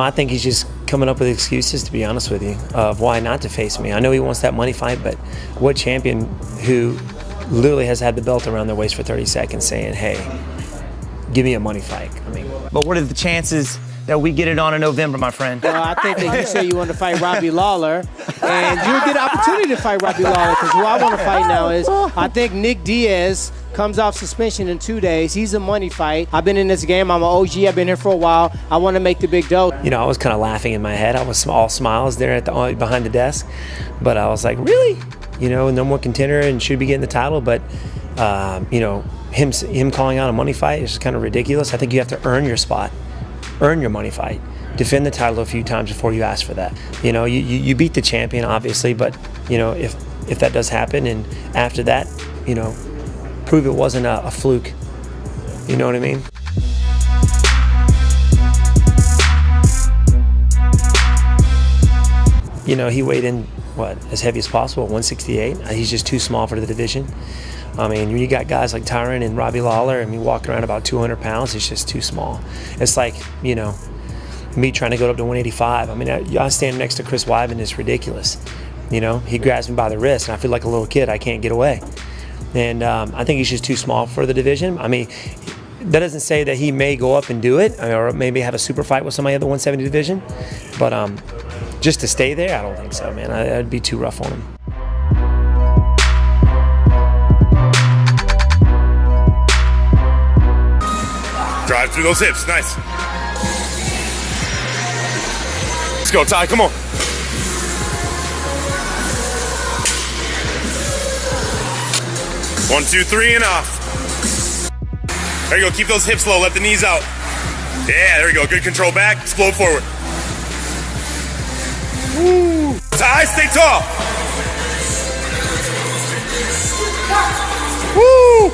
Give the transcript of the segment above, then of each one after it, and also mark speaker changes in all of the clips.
Speaker 1: I think he's just coming up with excuses, to be honest with you, of why not to face me. I know he wants that money fight, but what champion who literally has had the belt around their waist for 30 seconds saying, hey, give me a money fight? I mean,
Speaker 2: but what are the chances that we get it on in November, my friend?
Speaker 3: Well, I think that you say you want to fight Robbie Lawler, and you'll get an opportunity to fight Robbie Lawler, because who I want to fight now is, I think Nick Diaz comes off suspension in 2 days. He's a money fight. I've been in this game. I'm an OG. I've been here for a while. I want to make the big dough.
Speaker 1: You know, I was kind of laughing in my head. I was all smiles there at behind the desk, but I was like, really? You know, no more contender and should be getting the title, but you know, him calling out a money fight is just kind of ridiculous. I think you have to earn your spot, earn your money fight, defend the title a few times before you ask for that. You know, you beat the champion, obviously, but you know, if that does happen, and after that, you know, prove it wasn't a fluke. You know what I mean? You know, he weighed in, what, as heavy as possible, 168. He's just too small for the division. I mean, you got guys like Tyron and Robbie Lawler, I mean, walking around about 200 pounds, it's just too small. It's like, you know, me trying to go up to 185. I mean, I stand next to Chris Weidman, it's ridiculous. You know, he grabs me by the wrist, and I feel like a little kid, I can't get away. And I think he's just too small for the division. I mean, that doesn't say that he may go up and do it, or maybe have a super fight with somebody in the 170 division, but just to stay there, I don't think so, man. That'd be too rough on him.
Speaker 4: Drive through those hips, nice. Let's go, Ty, come on. One, two, three, and off. There you go, keep those hips low, let the knees out. Yeah, there you go, good control back, explode forward. Woo. Ty, stay tall. Woo!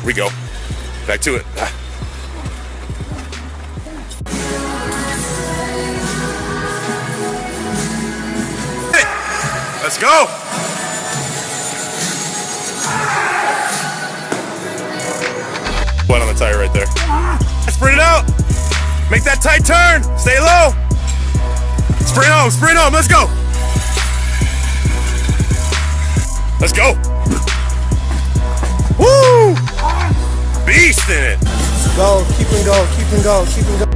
Speaker 4: We go. Back to it. Let's go. Blood on the tire right there. Sprint it out. Make that tight turn. Stay low. Sprint home, let's go. Let's go. Woo! Beast in it.
Speaker 3: Go, keep and go, keep and go, keep and go.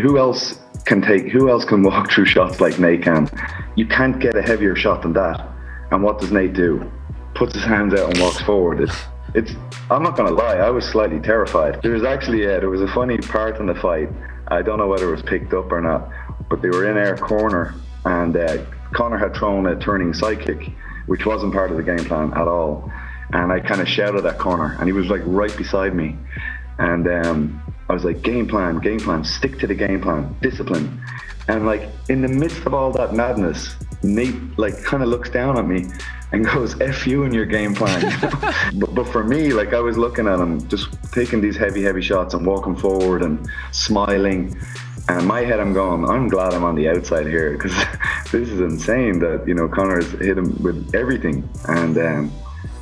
Speaker 5: Who else can walk through shots like Nate can? You can't get a heavier shot than that. And what does Nate do? Puts his hands out and walks forward. I'm not gonna lie, I was slightly terrified. There was a funny part in the fight. I don't know whether it was picked up or not, but they were in our corner, and Conor had thrown a turning side kick, which wasn't part of the game plan at all. And I kind of shouted at Conor, and he was like right beside me. And I was like, game plan, stick to the game plan, discipline. And like in the midst of all that madness, Nate like kind of looks down at me and goes, F you and your game plan. You know? but for me, like I was looking at him, just taking these heavy shots and walking forward and smiling. And in my head, I'm going, I'm glad I'm on the outside here, because this is insane that, you know, Conor's hit him with everything. And,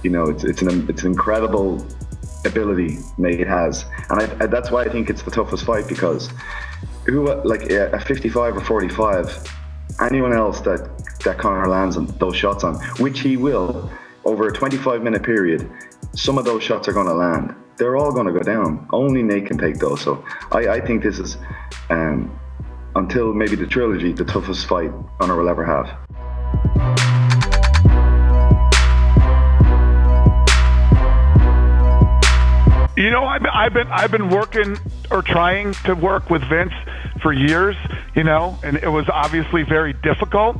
Speaker 5: you know, it's an incredible ability Nate has. And that's why I think it's the toughest fight, because a 55 or 45, anyone else that Conor lands on those shots on, which he will, over a 25-minute period, some of those shots are going to land. They're all going to go down. Only Nate can take those. So I think this is, until maybe the trilogy, the toughest fight Conor will ever have.
Speaker 6: You know, I've been working or trying to work with Vince for years, you know, and it was obviously very difficult.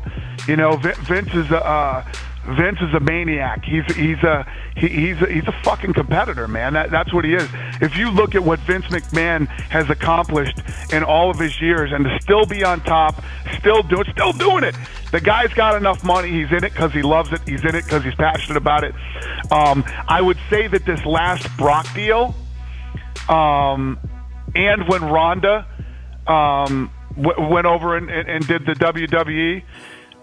Speaker 6: You know, Vince is a maniac. He's a fucking competitor, man. That's what he is. If you look at what Vince McMahon has accomplished in all of his years, and to still be on top, still doing it. The guy's got enough money. He's in it because he loves it. He's in it because he's passionate about it. I would say that this last Brock deal, and when Ronda went over and did the WWE,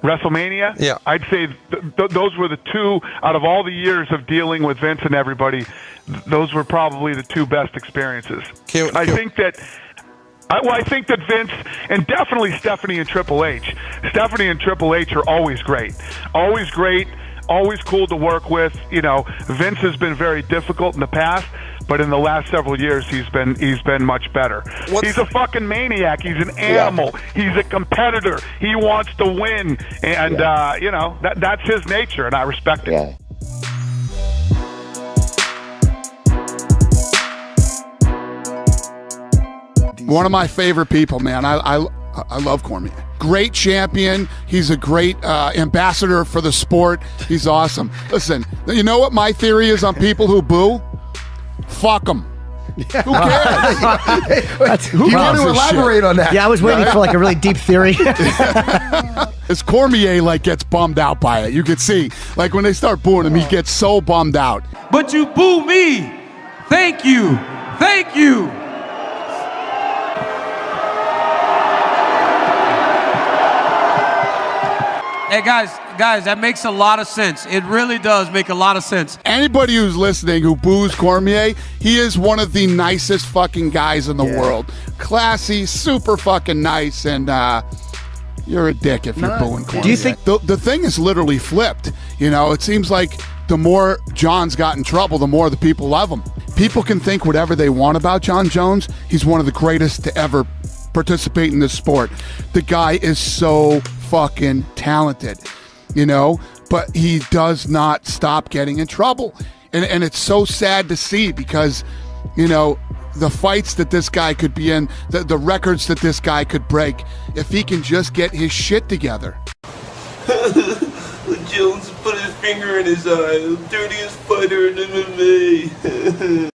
Speaker 6: WrestleMania,
Speaker 7: Yeah.
Speaker 6: I'd say those were the two, out of all the years of dealing with Vince and everybody, those were probably the two best experiences. I think that Vince, and definitely Stephanie and Triple H. Stephanie and Triple H are always great. Always great, always cool to work with. You know, Vince has been very difficult in the past, but in the last several years, he's been much better. He's a fucking maniac. He's an animal. He's a competitor. He wants to win, and you know, that's his nature, and I respect it.
Speaker 8: Yeah.
Speaker 9: One of my favorite people, man. I love Cormier. Great champion. He's a great ambassador for the sport. He's awesome. Listen, you know what my theory is on people who boo? Fuck them. Who cares?
Speaker 7: You want to elaborate on that?
Speaker 2: Yeah, I was waiting for like a really deep theory.
Speaker 9: As Cormier like gets bummed out by it. You can see, like when they start booing him, he gets so bummed out.
Speaker 10: But you boo me. Thank you. Thank you. Hey, guys, that makes a lot of sense. It really does make a lot of sense.
Speaker 9: Anybody who's listening who boos Cormier, he is one of the nicest fucking guys in the world. Classy, super fucking nice, and you're a dick if you're booing Cormier.
Speaker 2: Do you think
Speaker 9: the thing is literally flipped? You know, it seems like the more Jon's got in trouble, the more the people love him. People can think whatever they want about Jon Jones. He's one of the greatest to ever participate in this sport. The guy is so fucking talented, you know, but he does not stop getting in trouble. And it's so sad to see because, you know, the fights that this guy could be in, the records that this guy could break, if he can just get his shit together.
Speaker 11: Jones put his finger in his eye, dirtiest fighter in MMA.